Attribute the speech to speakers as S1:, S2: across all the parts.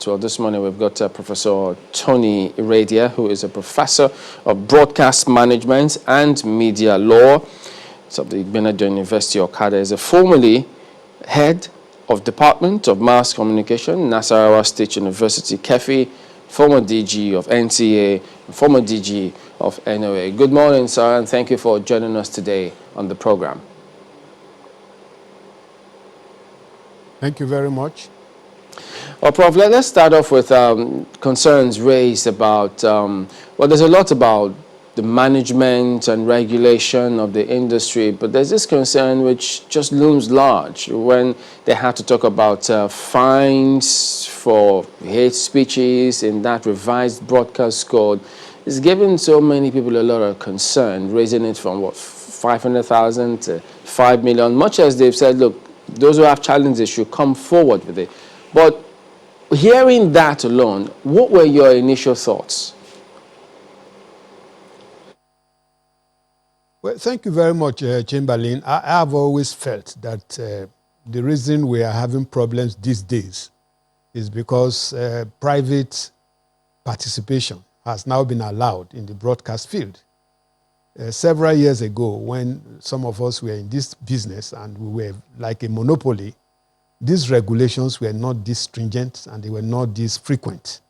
S1: Well, this morning we've got Professor Tony Iredia, who is a professor of broadcast management and media law. It's of the Benedict University, Okada. Is a formerly head of Department of Mass Communication, Nasarawa State University, KEFI, former DG of NTA, and former DG of NOA. Good morning, sir, and thank you for joining us today on the program.
S2: Thank you very much.
S1: Well, Prof, let's start off with concerns raised about, well, there's a lot about the management and regulation of the industry, but there's this concern which just looms large when they had to talk about fines for hate speeches in that revised broadcast code. It's giving so many people a lot of concern, raising it from, what, 500,000 to 5 million, much as they've said, look, those who have challenges should come forward with it. But hearing that alone, what were your initial thoughts?
S2: Well, thank you very much, Chamberlain. I have always felt that the reason we are having problems these days is because private participation has now been allowed in the broadcast field. Several years ago, when some of us were in this business and we were like a monopoly, these regulations were not this stringent and they were not this frequent.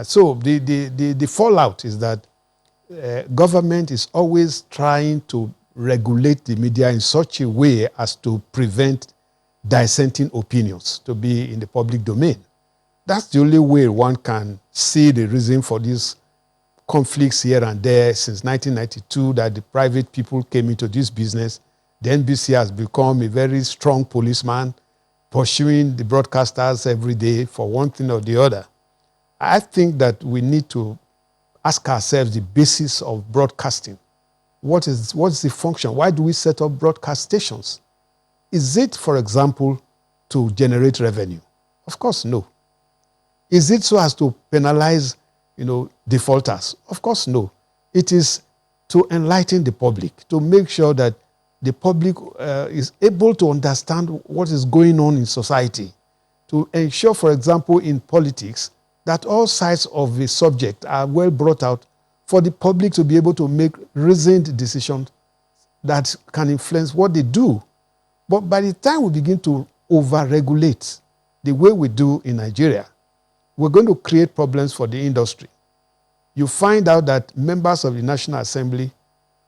S2: So the fallout is that government is always trying to regulate the media in such a way as to prevent dissenting opinions to be in the public domain. That's the only way one can see the reason for these conflicts here and there since 1992 that the private people came into this business. The NBC has become a very strong policeman pursuing the broadcasters every day for one thing or the other. I think that we need to ask ourselves the basis of broadcasting. What's the function? Why do we set up broadcast stations? Is it, for example, to generate revenue? Of course, no. Is it so as to penalize, defaulters? Of course, no. It is to enlighten the public, to make sure that the public is able to understand what is going on in society, to ensure, for example, in politics, that all sides of the subject are well brought out for the public to be able to make reasoned decisions that can influence what they do. But by the time we begin to over-regulate the way we do in Nigeria, we're going to create problems for the industry. You find out that members of the National Assembly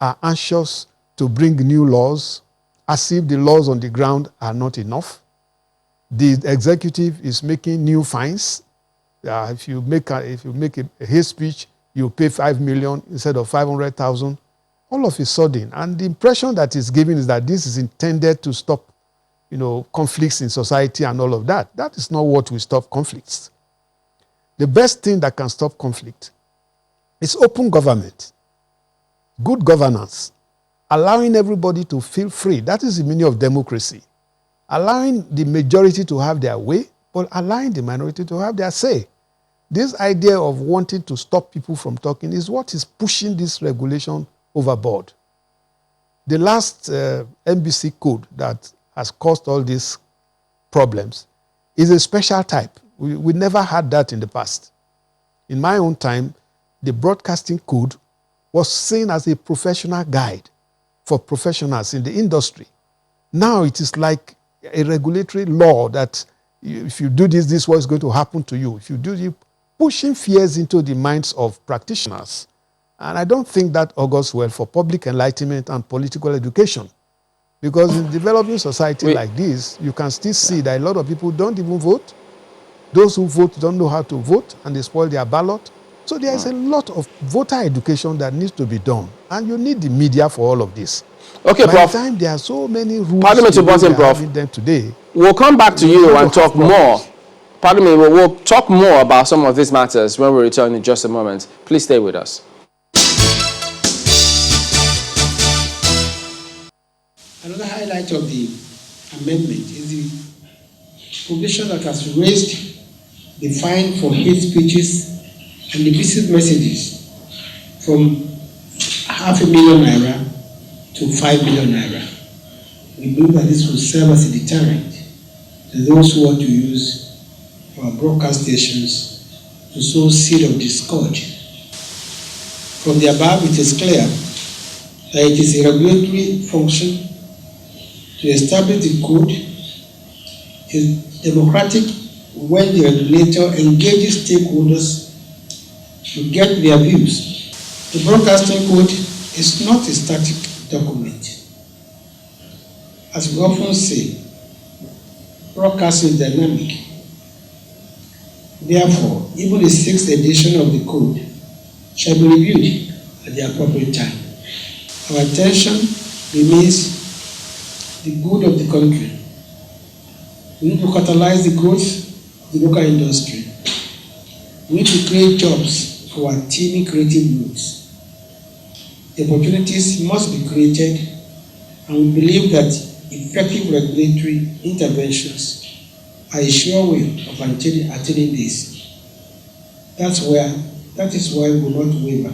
S2: are anxious to bring new laws as if the laws on the ground are not enough. The executive is making new fines. If you make a hate speech, you pay 5 million instead of 500,000. All of a sudden, and the impression that is given is that this is intended to stop, conflicts in society and all of that. That is not what will stop conflicts. The best thing that can stop conflict is open government, good governance, allowing everybody to feel free. That is the meaning of democracy. Allowing the majority to have their way, but allowing the minority to have their say. This idea of wanting to stop people from talking is what is pushing this regulation overboard. The last NBC code that has caused all these problems is a special type. We never had that in the past. In my own time, the broadcasting code was seen as a professional guide for professionals in the industry. Now it is like a regulatory law that if you do this, this is what is going to happen to you. If you do this, pushing fears into the minds of practitioners. And I don't think that augurs well for public enlightenment and political education. Because in developing society like this, you can still see that a lot of people don't even vote. Those who vote don't know how to vote and they spoil their ballot. So there is a lot of voter education that needs to be done. And you need the media for all of this.
S1: Okay,
S2: By
S1: Prof.
S2: the time there are so many rules
S1: Pardon me to butt in, Prof.
S2: them today,
S1: we'll come back to you and talk more. Pardon me, we'll talk more about some of these matters when we return in just a moment. Please stay with us.
S3: Another highlight of the amendment is the provision that has raised the fine for hate speeches and illicit messages from 500,000 naira to 5 million naira. We believe that this will serve as a deterrent to those who want to use our broadcast stations to sow seed of discord. From the above, it is clear that it is a regulatory function to establish the code. It is democratic when the regulator engages stakeholders to get their views. The broadcasting code is not a static document. As we often say, broadcasting is dynamic. Therefore, even the sixth edition of the code shall be reviewed at the appropriate time. Our attention remains the good of the country. We need to catalyze the growth of the local industry. We need to create jobs for our teeming creative youths. The opportunities must be created, and we believe that effective regulatory interventions are a sure way of attaining this. That is why we will not waver.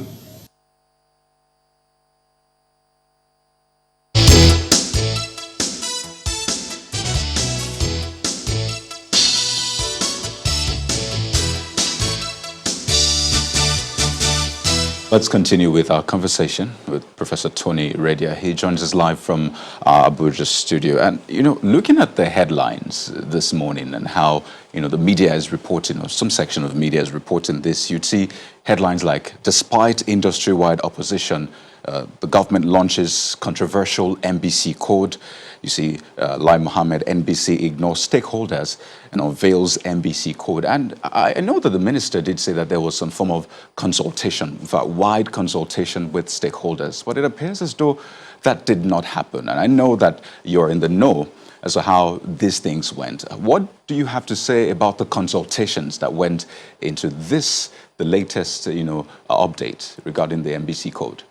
S4: Let's continue with our conversation with Professor Tony Iredia. He joins us live from our Abuja studio. And, looking at the headlines this morning and how, the media is reporting, or some section of media is reporting this, you'd see headlines like, despite industry-wide opposition, the government launches controversial NBC code. You see, Lai Mohammed, NBC ignores stakeholders and unveils NBC code. And I know that the minister did say that there was some form of consultation, in fact, wide consultation with stakeholders. But it appears as though that did not happen. And I know that you're in the know as to how these things went. What do you have to say about the consultations that went into this, the latest, update regarding the NBC code?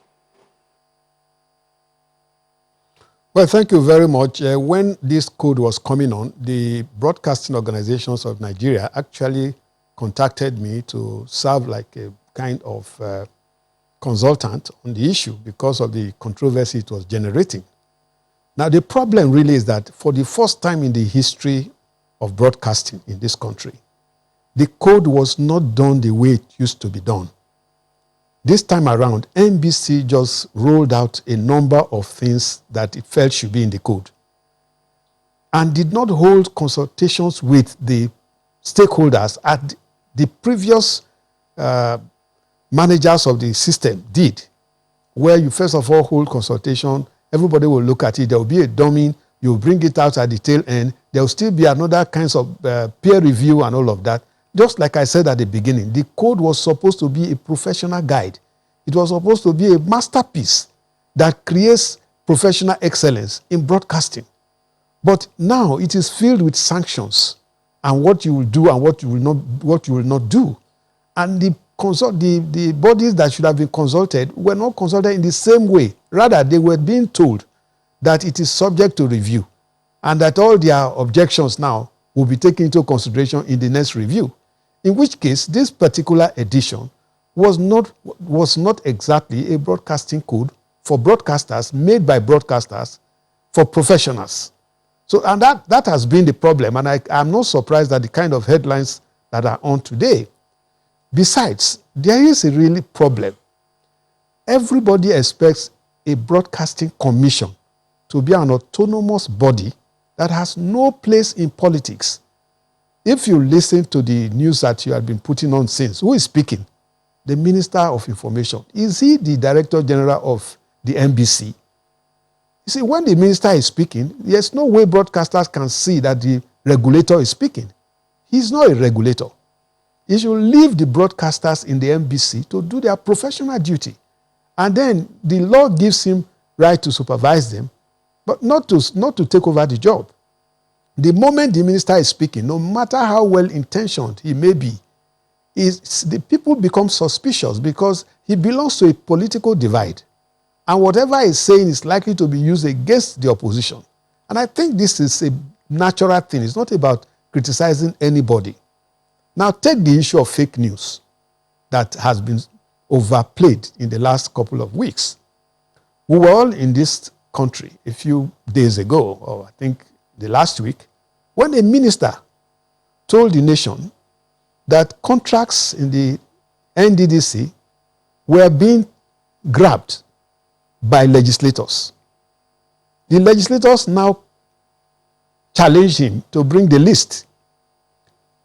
S2: Well, thank you very much. When this code was coming on, the broadcasting organizations of Nigeria actually contacted me to serve like a kind of consultant on the issue because of the controversy it was generating. Now, the problem really is that for the first time in the history of broadcasting in this country, the code was not done the way it used to be done. This time around, NBC just rolled out a number of things that it felt should be in the code and did not hold consultations with the stakeholders at the previous managers of the system did, where you first of all hold consultation, everybody will look at it, there will be a dummy, you bring it out at the tail end, there will still be another kinds of peer review and all of that. Just like I said at the beginning, the code was supposed to be a professional guide. It was supposed to be a masterpiece that creates professional excellence in broadcasting. But now it is filled with sanctions and what you will do and what you will not do. And the bodies that should have been consulted were not consulted in the same way. Rather, they were being told that it is subject to review and that all their objections now will be taken into consideration in the next review. In which case, this particular edition was not exactly a broadcasting code for broadcasters, made by broadcasters for professionals. So, and that has been the problem, and I'm not surprised at the kind of headlines that are on today. Besides, there is a really problem. Everybody expects a broadcasting commission to be an autonomous body that has no place in politics. If you listen to the news that you have been putting on since, who is speaking? The Minister of Information. Is he the Director General of the NBC? You see, when the minister is speaking, there's no way broadcasters can see that the regulator is speaking. He's not a regulator. He should leave the broadcasters in the NBC to do their professional duty. And then the law gives him right to supervise them, but not to take over the job. The moment the minister is speaking, no matter how well-intentioned he may be, the people become suspicious because he belongs to a political divide. And whatever he's saying is likely to be used against the opposition. And I think this is a natural thing. It's not about criticizing anybody. Now take the issue of fake news that has been overplayed in the last couple of weeks. We were all in this country a few days ago, or I think the last week, when a minister told the nation that contracts in the NDDC were being grabbed by legislators. The legislators now challenged him to bring the list.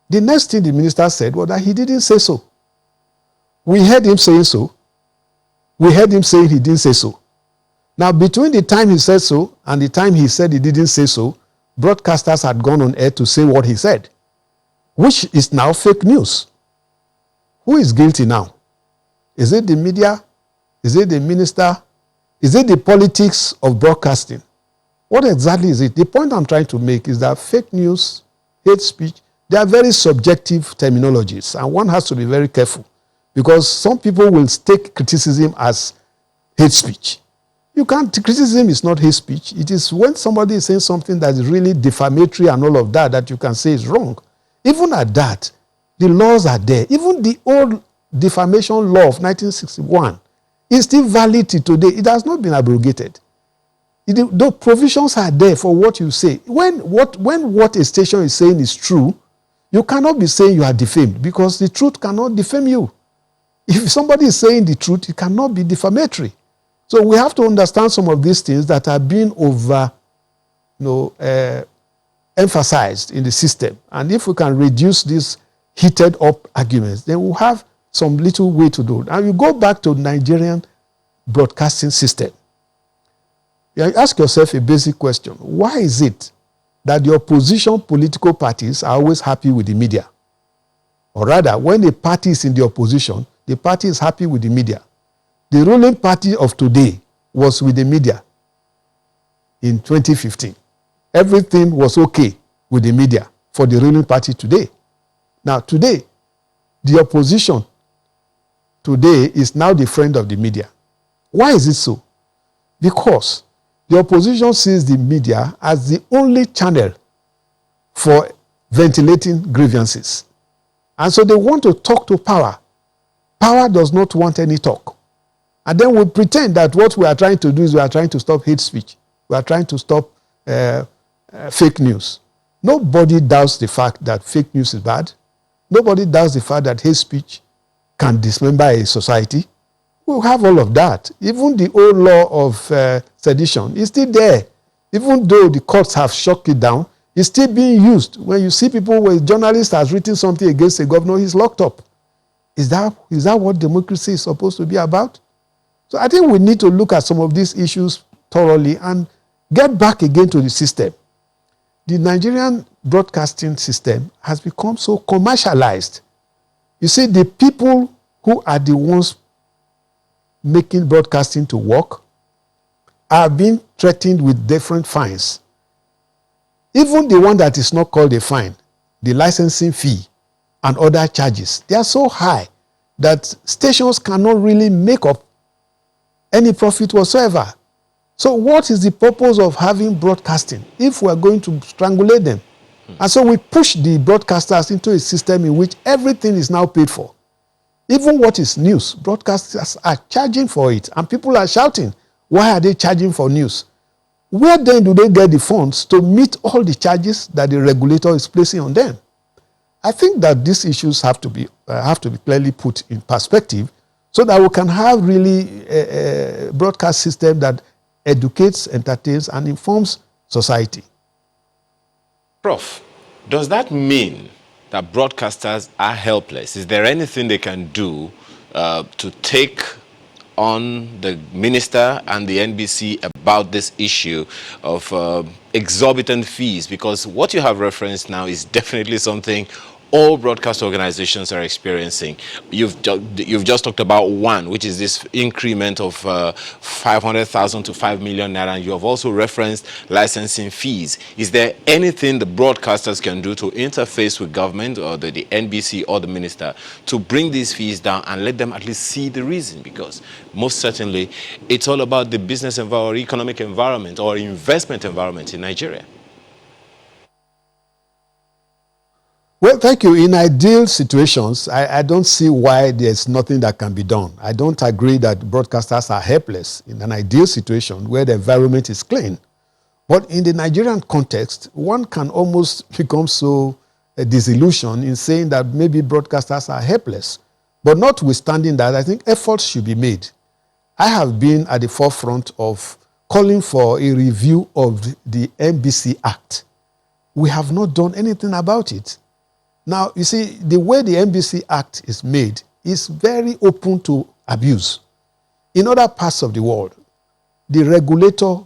S2: The next thing the minister said was that he didn't say so. We heard him saying so. We heard him saying he didn't say so. Now, between the time he said so and the time he said he didn't say so, broadcasters had gone on air to say what he said, which is now fake news. Who is guilty now? Is it the media? Is it the minister? Is it the politics of broadcasting? What exactly is it? The point I'm trying to make is that fake news, hate speech, they are very subjective terminologies, and one has to be very careful because some people will take criticism as hate speech. You can't, criticism is not hate speech. It is when somebody is saying something that is really defamatory and all of that, that you can say is wrong. Even at that, the laws are there. Even the old defamation law of 1961 is still valid today. It has not been abrogated. The provisions are there for what you say. When what a station is saying is true, you cannot be saying you are defamed because the truth cannot defame you. If somebody is saying the truth, it cannot be defamatory. So we have to understand some of these things that are being emphasized in the system. And if we can reduce these heated up arguments, then we'll have some little way to do it. And you go back to Nigerian broadcasting system. You ask yourself a basic question. Why is it that the opposition political parties are always happy with the media? Or rather, when the party is in the opposition, the party is happy with the media. The ruling party of today was with the media in 2015. Everything was okay with the media for the ruling party today. Now, today, the opposition today is now the friend of the media. Why is it so? Because the opposition sees the media as the only channel for ventilating grievances. And so they want to talk to power. Power does not want any talk. And then we pretend that what we are trying to do is we are trying to stop hate speech. We are trying to stop fake news. Nobody doubts the fact that fake news is bad. Nobody doubts the fact that hate speech can dismember a society. We have all of that. Even the old law of sedition is still there. Even though the courts have shut it down, it's still being used. When you see people, when a journalist has written something against a governor, he's locked up. Is that what democracy is supposed to be about? So I think we need to look at some of these issues thoroughly and get back again to the system. The Nigerian broadcasting system has become so commercialized. You see, the people who are the ones making broadcasting to work are being threatened with different fines. Even the one that is not called a fine, the licensing fee and other charges, they are so high that stations cannot really make up any profit whatsoever. So what is the purpose of having broadcasting if we are going to strangulate them? And so we push the broadcasters into a system in which everything is now paid for. Even what is news, broadcasters are charging for it. And people are shouting, why are they charging for news? Where then do they get the funds to meet all the charges that the regulator is placing on them? I think that these issues have to be clearly put in perspective so that we can have really a broadcast system that educates, entertains, and informs society.
S5: Prof, does that mean that broadcasters are helpless? Is there anything they can do to take on the minister and the NBC about this issue of exorbitant fees? Because what you have referenced now is definitely something all broadcast organizations are experiencing. You've just talked about one, which is this increment of 500,000 to 5 million naira, and you have also referenced licensing fees. Is there anything the broadcasters can do to interface with government or the NBC or the minister to bring these fees down and let them at least see the reason? Because most certainly it's all about the business or economic environment or investment environment in Nigeria.
S2: Well, thank you. In ideal situations, I don't see why there's nothing that can be done. I don't agree that broadcasters are helpless in an ideal situation where the environment is clean. But in the Nigerian context, one can almost become so disillusion in saying that maybe broadcasters are helpless. But notwithstanding that, I think efforts should be made. I have been at the forefront of calling for a review of the NBC Act. We have not done anything about it. Now, you see, the way the NBC Act is made is very open to abuse. In other parts of the world, the regulator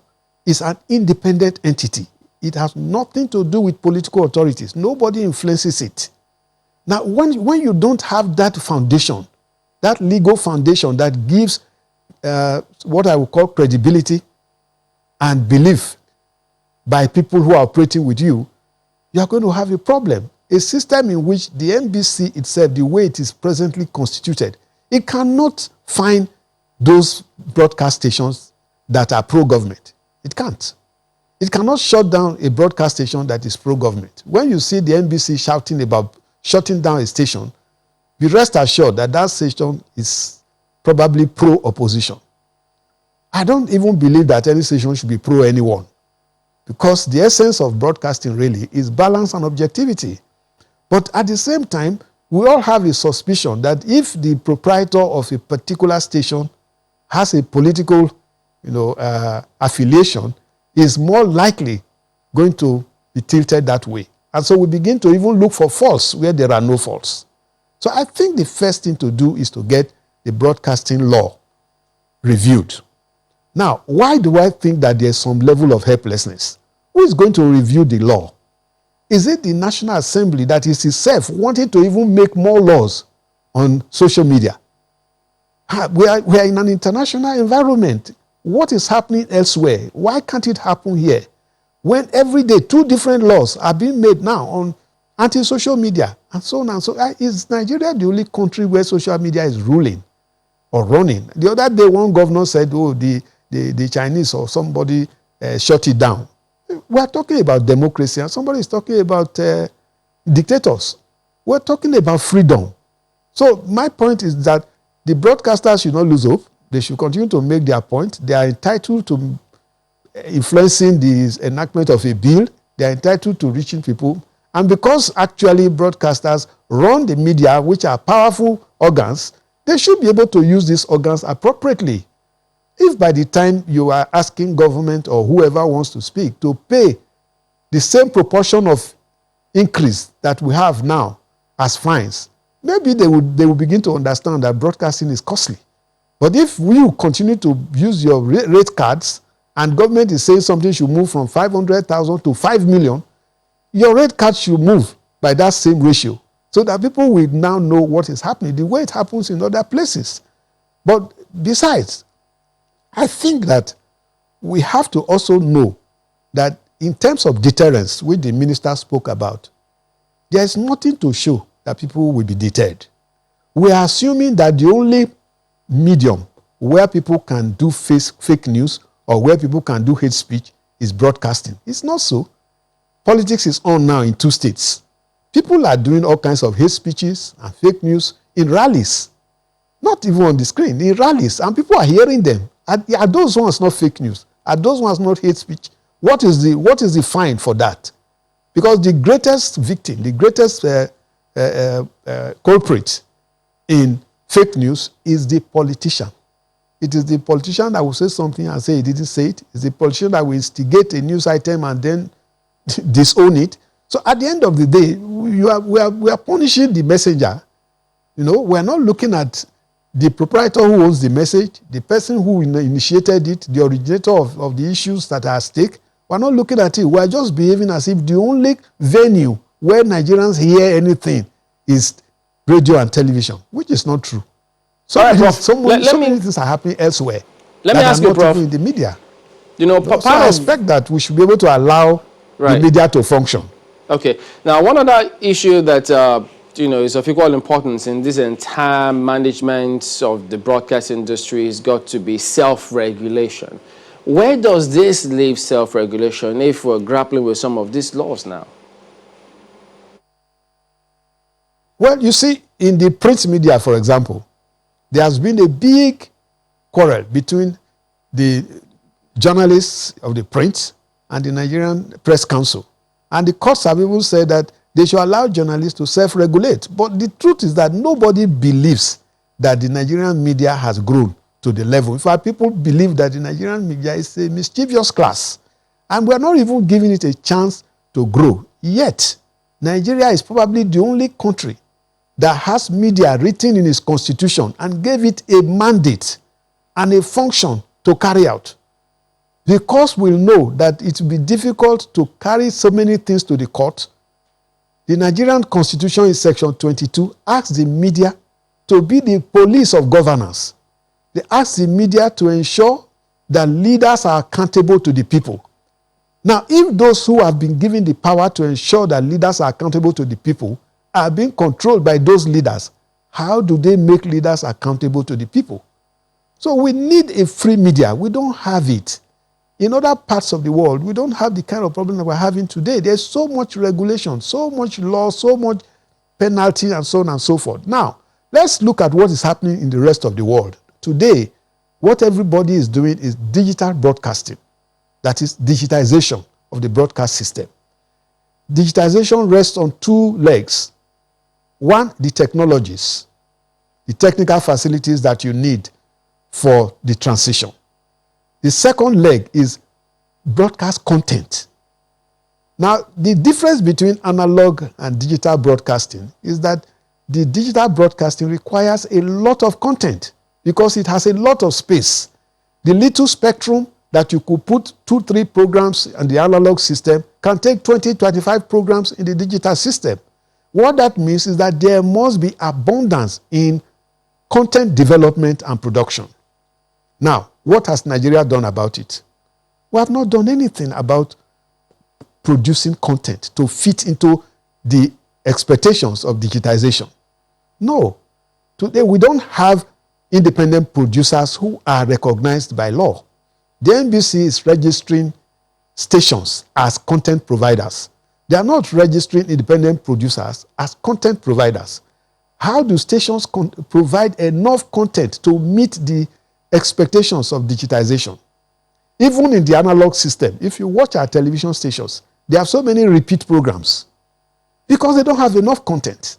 S2: is an independent entity. It has nothing to do with political authorities. Nobody influences it. Now, when you don't have that foundation, that legal foundation that gives what I would call credibility and belief by people who are operating with you, you are going to have a problem. A system in which the NBC itself, the way it is presently constituted, it cannot find those broadcast stations that are pro-government. It can't. It cannot shut down a broadcast station that is pro-government. When you see the NBC shouting about shutting down a station, be rest assured that that station is probably pro-opposition. I don't even believe that any station should be pro-anyone, because the essence of broadcasting really is balance and objectivity. But at the same time, we all have a suspicion that if the proprietor of a particular station has a political affiliation, is more likely going to be tilted that way. And so we begin to even look for faults where there are no faults. So I think the first thing to do is to get the broadcasting law reviewed. Now, why do I think that there's some level of helplessness? Who is going to review the law? Is it the National Assembly that is itself wanting to even make more laws on social media? We are in an international environment. What is happening elsewhere? Why can't it happen here? When every day 2 different laws are being made now on anti-social media and so on and so on. Is Nigeria the only country where social media is ruling or running? The other day one governor said, oh, the Chinese or somebody shut it down. We are talking about democracy and somebody is talking about dictators. We're talking about freedom. So my point is that the broadcasters should not lose hope. They should continue to make their point. They are entitled to influencing the enactment of a bill. They are entitled to reaching people. And because actually broadcasters run the media, which are powerful organs, they should be able to use these organs appropriately. If by the time you are asking government or whoever wants to speak to pay the same proportion of increase that we have now as fines, maybe they will begin to understand that broadcasting is costly. But if you continue to use your rate cards and government is saying something should move from 500,000 to 5 million, your rate card should move by that same ratio so that people will now know what is happening, the way it happens in other places. But besides, I think that we have to also know that in terms of deterrence, which the minister spoke about, there is nothing to show that people will be deterred. We are assuming that the only medium where people can do fake news or where people can do hate speech is broadcasting. It's not so. Politics is on now in 2 states. People are doing all kinds of hate speeches and fake news in rallies. Not even on the screen, in rallies. And people are hearing them. Are those ones not fake news? Are those ones not hate speech? What is the fine for that? Because the greatest victim, the greatest culprit in fake news is the politician. It is the politician that will say something and say he didn't say it. It's the politician that will instigate a news item and then disown it. So at the end of the day, we are punishing the messenger. We are not looking at the proprietor who owns the message, the person who initiated it, the originator of the issues that are at stake. We are not looking at it. We are just behaving as if the only venue where Nigerians hear anything is radio and television, which is not true. So many things are happening elsewhere.
S1: Let me ask you, Prof.
S2: In the media.
S1: So
S2: I expect that we should be able to allow the media to function.
S1: Okay. Now, one other issue that is of equal importance in this entire management of the broadcast industry has got to be self-regulation. Where does this leave self-regulation if we're grappling with some of these laws now?
S2: Well, you see, in the print media, for example, there has been a big quarrel between the journalists of the print and the Nigerian Press Council. And the courts have even said that They should allow journalists to self-regulate. But the truth is that nobody believes that the Nigerian media has grown to the level. In fact, people believe that the Nigerian media is a mischievous class. And we're not even giving it a chance to grow. Yet, Nigeria is probably the only country that has media written in its constitution and gave it a mandate and a function to carry out. Because we know that it will be difficult to carry so many things to the court, the Nigerian Constitution in Section 22 asks the media to be the police of governance. They ask the media to ensure that leaders are accountable to the people. Now, if those who have been given the power to ensure that leaders are accountable to the people are being controlled by those leaders, how do they make leaders accountable to the people? So we need a free media. We don't have it. In other parts of the world, we don't have the kind of problem that we're having today. There's so much regulation, so much law, so much penalty, and so on and so forth. Now, let's look at what is happening in the rest of the world. Today, what everybody is doing is digital broadcasting. That is digitization of the broadcast system. Digitization rests on two legs. One, the technologies, the technical facilities that you need for the transition. The second leg is broadcast content. Now, the difference between analog and digital broadcasting is that the digital broadcasting requires a lot of content because it has a lot of space. The little spectrum that you could put 2-3 programs in the analog system can take 20-25 programs in the digital system. What that means is that there must be abundance in content development and production. Now, what has Nigeria done about it? We have not done anything about producing content to fit into the expectations of digitization. No. Today, we don't have independent producers who are recognized by law. The NBC is registering stations as content providers. They are not registering independent producers as content providers. How do stations provide enough content to meet the expectations of digitization? Even in the analog system, if you watch our television stations, they have so many repeat programs because they don't have enough content.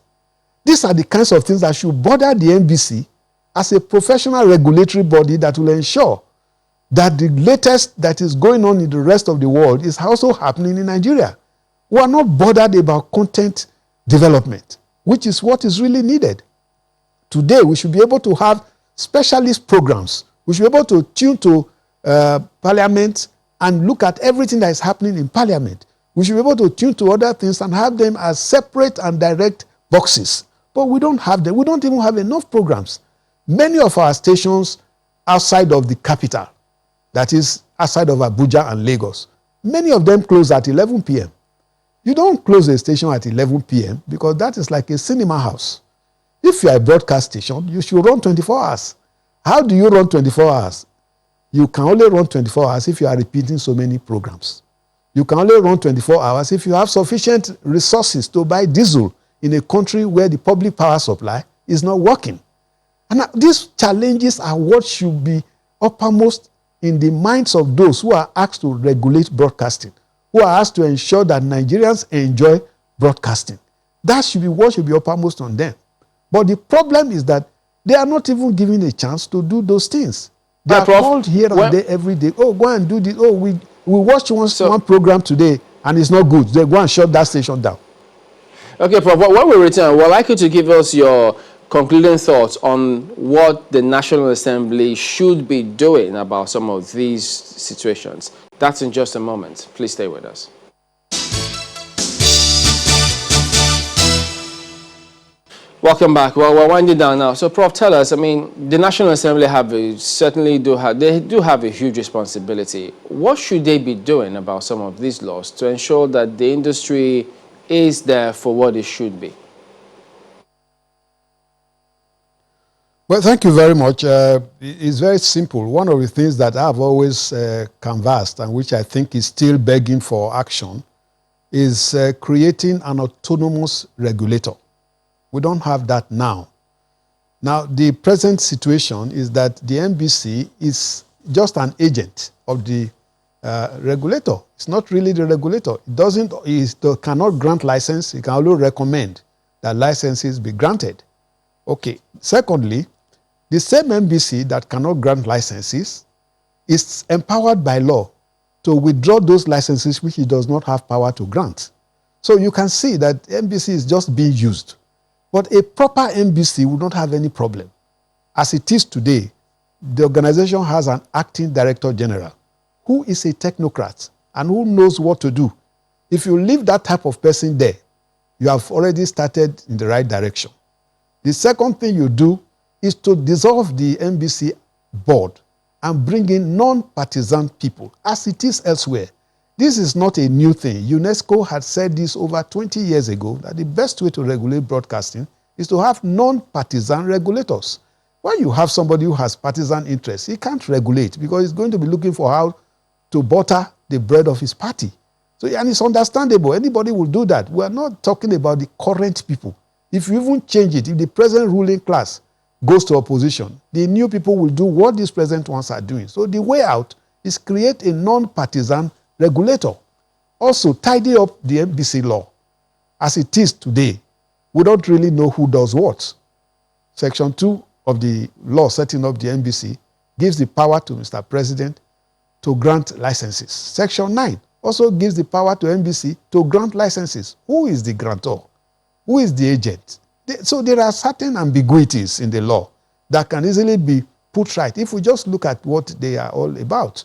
S2: These are the kinds of things that should bother the NBC as a professional regulatory body that will ensure that the latest that is going on in the rest of the world is also happening in Nigeria. We are not bothered about content development, which is what is really needed. Today, we should be able to have specialist programs. We should be able to tune to Parliament and look at everything that is happening in Parliament. We should be able to tune to other things and have them as separate and direct boxes. But we don't have them. We don't even have enough programs. Many of our stations outside of the capital, that is outside of Abuja and Lagos, many of them close at 11 p.m. You don't close a station at 11 p.m. because that is like a cinema house. If you are a broadcast station, you should run 24 hours. How do you run 24 hours? You can only run 24 hours if you are repeating so many programs. You can only run 24 hours if you have sufficient resources to buy diesel in a country where the public power supply is not working. And these challenges are what should be uppermost in the minds of those who are asked to regulate broadcasting, who are asked to ensure that Nigerians enjoy broadcasting. That should be what should be uppermost on them. But the problem is that they are not even given a chance to do those things. They are called here and there every day. Oh, go and do this. Oh, we watched one program today and it's not good. They go and shut that station down.
S1: Okay, Prof, when we return, we'd like you to give us your concluding thoughts on what the National Assembly should be doing about some of these situations. That's in just a moment. Please stay with us. Welcome back. Well, we're winding down now. So, Prof, tell us, I mean, the National Assembly do have a huge responsibility. What should they be doing about some of these laws to ensure that the industry is there for what it should be?
S2: Well, thank you very much. It's very simple. One of the things that I've always canvassed and which I think is still begging for action is creating an autonomous regulator. We don't have that now. Now, the present situation is that the NBC is just an agent of the regulator. It's not really the regulator. It cannot grant license. It can only recommend that licenses be granted. Okay. Secondly, the same NBC that cannot grant licenses is empowered by law to withdraw those licenses which it does not have power to grant. So you can see that NBC is just being used. But a proper NBC would not have any problem. As it is today, the organization has an acting director general who is a technocrat and who knows what to do. If you leave that type of person there, you have already started in the right direction. The second thing you do is to dissolve the NBC board and bring in non-partisan people, as it is elsewhere. This is not a new thing. UNESCO had said this over 20 years ago, that the best way to regulate broadcasting is to have non-partisan regulators. When you have somebody who has partisan interests, he can't regulate because he's going to be looking for how to butter the bread of his party. So, and it's understandable. Anybody will do that. We are not talking about the current people. If you even change it, if the present ruling class goes to opposition, the new people will do what these present ones are doing. So the way out is create a non-partisan regulator. Also, tidy up the NBC law. As it is today, we don't really know who does what. Section 2 of the law setting up the NBC gives the power to Mr. President to grant licenses. Section 9 also gives the power to NBC to grant licenses. Who is the grantor? Who is the agent? So there are certain ambiguities in the law that can easily be put right if we just look at what they are all about.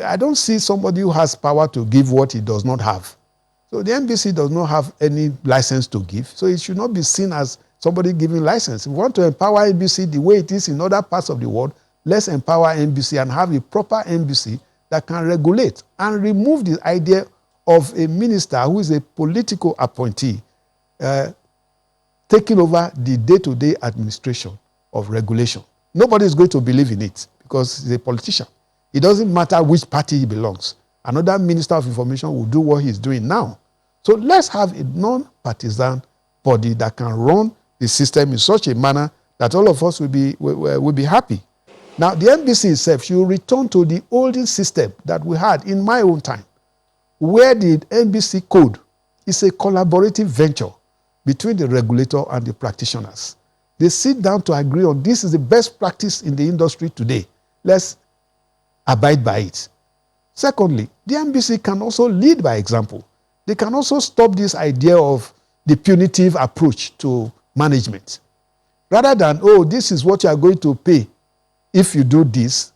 S2: I don't see somebody who has power to give what he does not have. So the NBC does not have any license to give, so it should not be seen as somebody giving license. If we want to empower NBC the way it is in other parts of the world, let's empower NBC and have a proper NBC that can regulate and remove the idea of a minister who is a political appointee taking over the day-to-day administration of regulation. Nobody is going to believe in it because he's a politician. It doesn't matter which party he belongs. Another minister of information will do what he's doing now. So let's have a non-partisan body that can run the system in such a manner that all of us will be happy. Now, the NBC itself should return to the olden system that we had in my own time, where the NBC code is a collaborative venture between the regulator and the practitioners. They sit down to agree on this is the best practice in the industry today. Let's abide by it. Secondly, the NBC can also lead by example. They can also stop this idea of the punitive approach to management. Rather than, oh, this is what you are going to pay if you do this,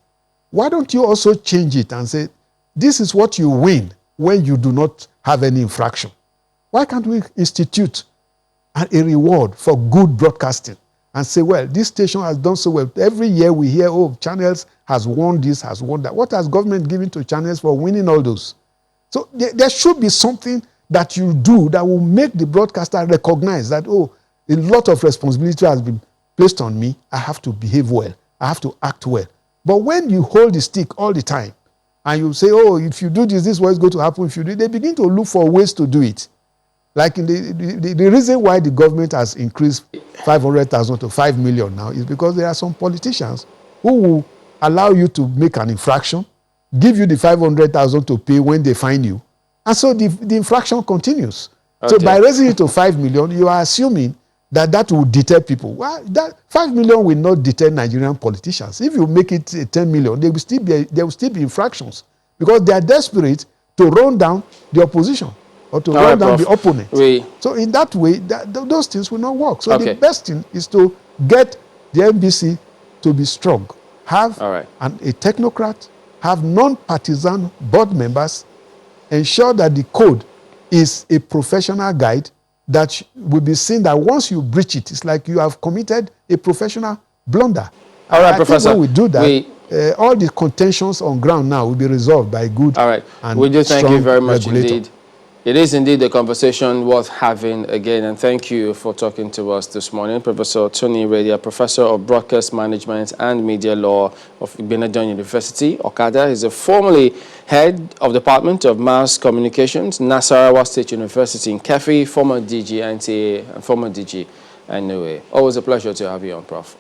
S2: why don't you also change it and say, this is what you win when you do not have any infraction? Why can't we institute a reward for good broadcasting and say, well, this station has done so well. Every year we hear, oh, channels has won this, has won that. What has government given to channels for winning all those? So there should be something that you do that will make the broadcaster recognize that, oh, a lot of responsibility has been placed on me. I have to behave well. I have to act well. But when you hold the stick all the time and you say, oh, if you do this, this is what is going to happen. If you do, they begin to look for ways to do it. Like in the reason why the government has increased 500,000 to 5 million now is because there are some politicians who will allow you to make an infraction, give you the 500,000 to pay when they find you, and so the infraction continues. Okay. So by raising it to 5 million, you are assuming that will deter people. Well, that 5 million will not deter Nigerian politicians. If you make it 10 million, there will still be infractions because they are desperate to run down the opposition or to run down the opponent. So in that way, those things will not work. So the best thing is to get the NBC to be strong. Have a technocrat, have non-partisan board members, ensure that the code is a professional guide that will be seen that once you breach it, it's like you have committed a professional blunder.
S1: All right, Professor.
S2: When we do that, all the contentions on ground now will be resolved by good and
S1: we do thank you very much
S2: regulator.
S1: Indeed. It is indeed a conversation worth having again, and thank you for talking to us this morning. Professor Tony Iredia, Professor of Broadcast Management and Media Law of Ibadan University, Okada, is a formerly head of Department of Mass Communications, Nasarawa State University in Kefi, former DG NTA and former DG NOA. Always a pleasure to have you on, Prof.